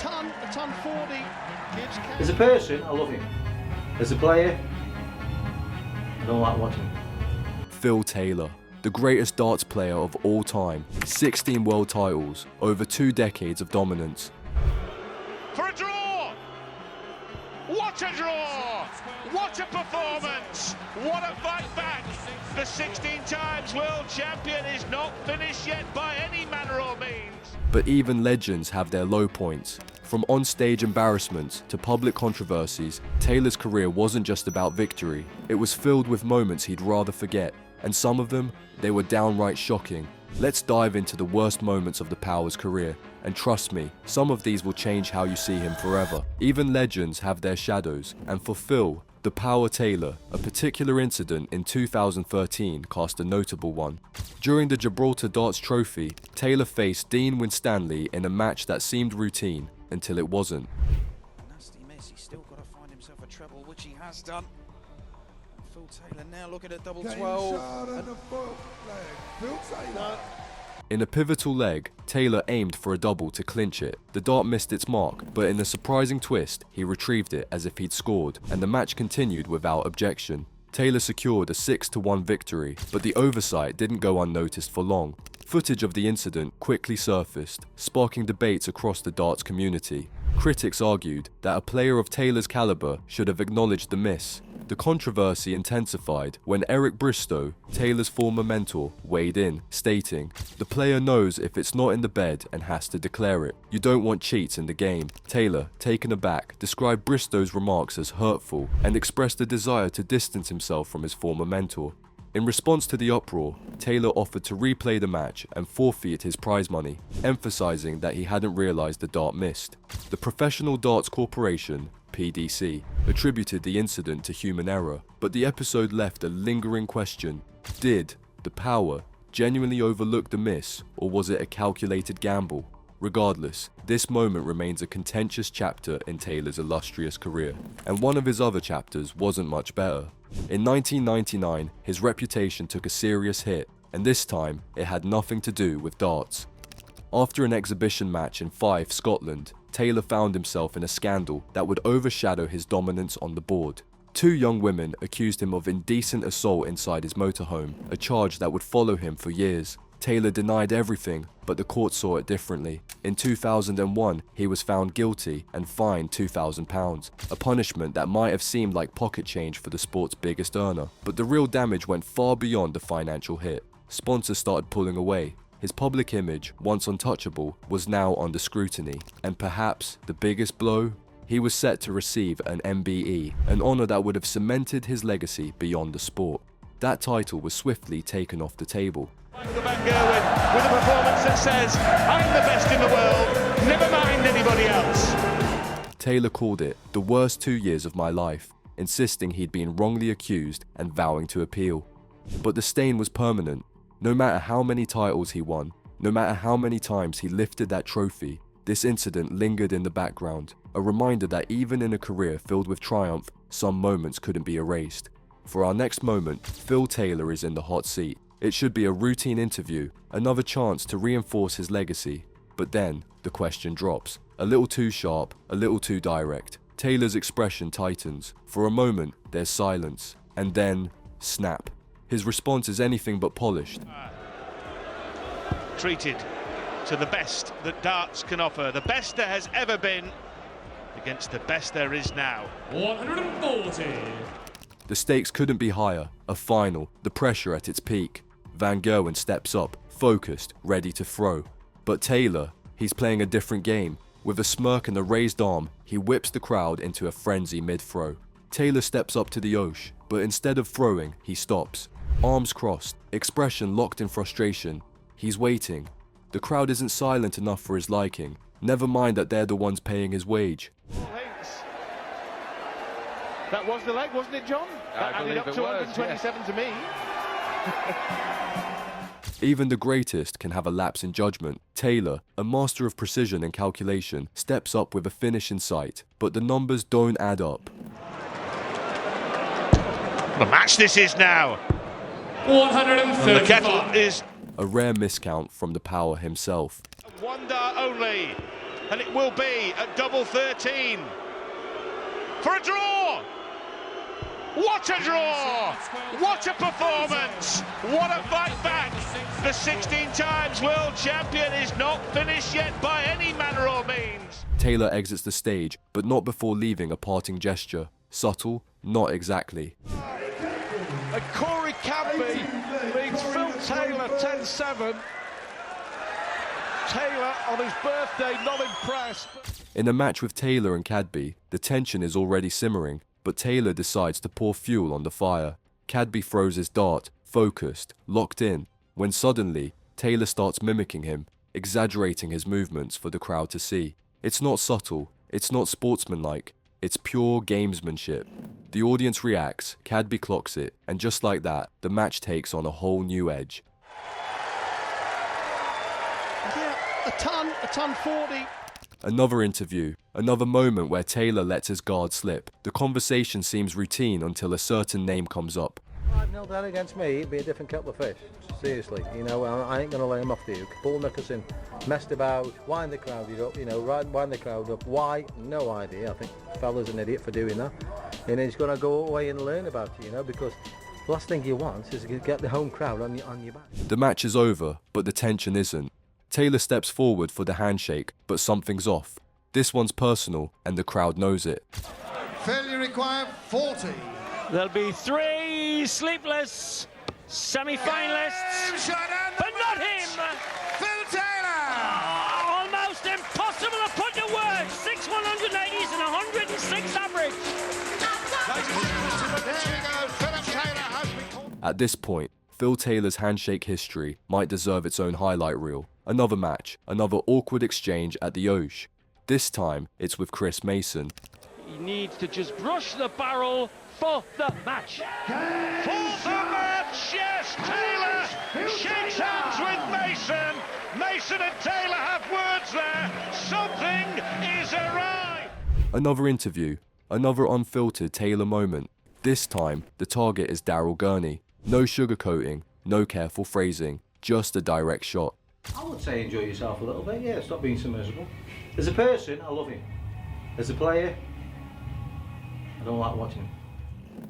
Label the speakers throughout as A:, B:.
A: a ton 40.
B: As a person, I love him. As a player, I don't like watching him.
C: Phil Taylor, the greatest darts player of all time, 16 world titles, over 2 decades of dominance.
A: For a draw! What a draw! What a performance! What a fight back! The 16 times world champion is not finished yet by any manner or means.
C: But even legends have their low points. From on-stage embarrassments to public controversies, Taylor's career wasn't just about victory. It was filled with moments he'd rather forget, and some of them, they were downright shocking. Let's dive into the worst moments of the Power's career, and trust me, some of these will change how you see him forever. Even legends have their shadows, and for Phil, the Power Taylor, a particular incident in 2013 cast a notable one. During the Gibraltar Darts Trophy, Taylor faced Dean Winstanley in a match that seemed routine until it wasn't.
D: Nasty miss, he's still got to find himself a treble, which he has done. Phil Taylor now looking at double 12.
C: In a pivotal leg, Taylor aimed for a double to clinch it. The dart missed its mark, but in a surprising twist, he retrieved it as if he'd scored, and the match continued without objection. Taylor secured a 6-1 victory, but the oversight didn't go unnoticed for long. Footage of the incident quickly surfaced, sparking debates across the darts community. Critics argued that a player of Taylor's caliber should have acknowledged the miss. The controversy intensified when Eric Bristow, Taylor's former mentor, weighed in, stating, "The player knows if it's not in the bed and has to declare it. You don't want cheats in the game." Taylor, taken aback, described Bristow's remarks as hurtful and expressed a desire to distance himself from his former mentor. In response to the uproar, Taylor offered to replay the match and forfeit his prize money, emphasizing that he hadn't realized the dart missed. The Professional Darts Corporation, PDC, attributed the incident to human error, but the episode left a lingering question. Did the Power genuinely overlook the miss, or was it a calculated gamble? Regardless, this moment remains a contentious chapter in Taylor's illustrious career, and one of his other chapters wasn't much better. In 1999, his reputation took a serious hit, and this time, it had nothing to do with darts. After an exhibition match in Fife, Scotland, Taylor found himself in a scandal that would overshadow his dominance on the board. 2 young women accused him of indecent assault inside his motorhome, a charge that would follow him for years. Taylor denied everything, but the court saw it differently. In 2001, he was found guilty and fined £2,000, a punishment that might have seemed like pocket change for the sport's biggest earner. But the real damage went far beyond the financial hit. Sponsors started pulling away. His public image, once untouchable, was now under scrutiny. And perhaps the biggest blow? He was set to receive an MBE, an honor that would have cemented his legacy beyond the sport. That title was swiftly taken off the table.
A: Michael Van Gerwen with a performance that says, "I'm the best in the world, never mind anybody else."
C: Taylor called it the worst 2 years of my life, insisting he'd been wrongly accused and vowing to appeal. But the stain was permanent. No matter how many titles he won, no matter how many times he lifted that trophy, this incident lingered in the background, a reminder that even in a career filled with triumph, some moments couldn't be erased. For our next moment, Phil Taylor is in the hot seat. It should be a routine interview, another chance to reinforce his legacy. But then, the question drops. A little too sharp, a little too direct. Taylor's expression tightens. For a moment, there's silence. And then, snap. His response is anything but polished.
A: Treated to the best that darts can offer, the best there has ever been, against the best there is now.
E: 140.
C: The stakes couldn't be higher. A final, the pressure at its peak. Van Gerwen steps up, focused, ready to throw. But Taylor, he's playing a different game. With a smirk and a raised arm, he whips the crowd into a frenzy mid-throw. Taylor steps up to the Osh, but instead of throwing, he stops. Arms crossed, expression locked in frustration. He's waiting. The crowd isn't silent enough for his liking. Never mind that they're the ones paying his wage.
A: That was the leg, wasn't it, John? That added up to 127 to me.
C: Even the greatest can have a lapse in judgment. Taylor, a master of precision and calculation, steps up with a finish in sight, but the numbers don't add up.
A: What a match this is now.
E: 135.
A: The kettle is
C: A rare miscount from the Power himself.
A: one dart only. and it will be at double 13 for a draw. What a draw! What a performance! What a fight back! The 16 times world champion is not finished yet by any manner or means.
C: Taylor exits the stage, but not before leaving a parting gesture. Subtle? Not exactly.
F: And Corey Cadby beats Phil Taylor 10-7. Taylor on his birthday not impressed.
C: In a match with Taylor and Cadby, the tension is already simmering, but Taylor decides to pour fuel on the fire. Cadby throws his dart, focused, locked in, when suddenly, Taylor starts mimicking him, exaggerating his movements for the crowd to see. It's not subtle, it's not sportsmanlike, it's pure gamesmanship. The audience reacts, Cadby clocks it, and just like that, the match takes on a whole new edge.
F: Yeah, a ton 40.
C: Another interview, another moment where Taylor lets his guard slip. The conversation seems routine until a certain name comes up.
B: 5-0 down against me, it'd be a different kettle of fish. Seriously, you know, I ain't going to lay him off the hook. Paul Nicholson messed about, wind the crowd up, you know, wind the crowd up. Why? No idea. I think the fella's an idiot for doing that. And he's going to go away and learn about it, you know, because the last thing he wants is to get the home crowd on your back.
C: The match is over, but the tension isn't. Taylor steps forward for the handshake, but something's off. This one's personal, and the crowd knows it.
G: Failure required 40.
H: There'll be 3 sleepless semi-finalists, but not him!
G: Phil Taylor!
H: Almost impossible to put to words. 6 180s and 106 average.
G: There we go, Philip Taylor has been called.
C: At this point, Phil Taylor's handshake history might deserve its own highlight reel. Another match, another awkward exchange at the Osh. This time, it's with Chris Mason.
H: He needs to just brush the barrel for the match.
A: For the match, yes, Taylor shakes hands with Mason. Mason and Taylor have words there. Something is awry.
C: Another interview, another unfiltered Taylor moment. This time, the target is Daryl Gurney. No sugarcoating, no careful phrasing, just a direct shot.
B: I would say enjoy yourself a little bit, yeah, stop being so miserable. As a person, I love him. As a player, I don't like watching him.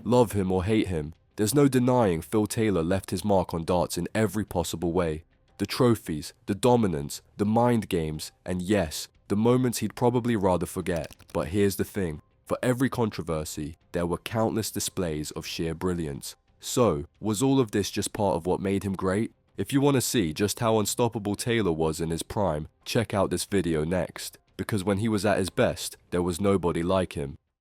C: Love him or hate him, there's no denying Phil Taylor left his mark on darts in every possible way. The trophies, the dominance, the mind games, and yes, the moments he'd probably rather forget. But here's the thing, for every controversy, there were countless displays of sheer brilliance. So, was all of this just part of what made him great? If you want to see just how unstoppable Taylor was in his prime, check out this video next. Because when he was at his best, there was nobody like him.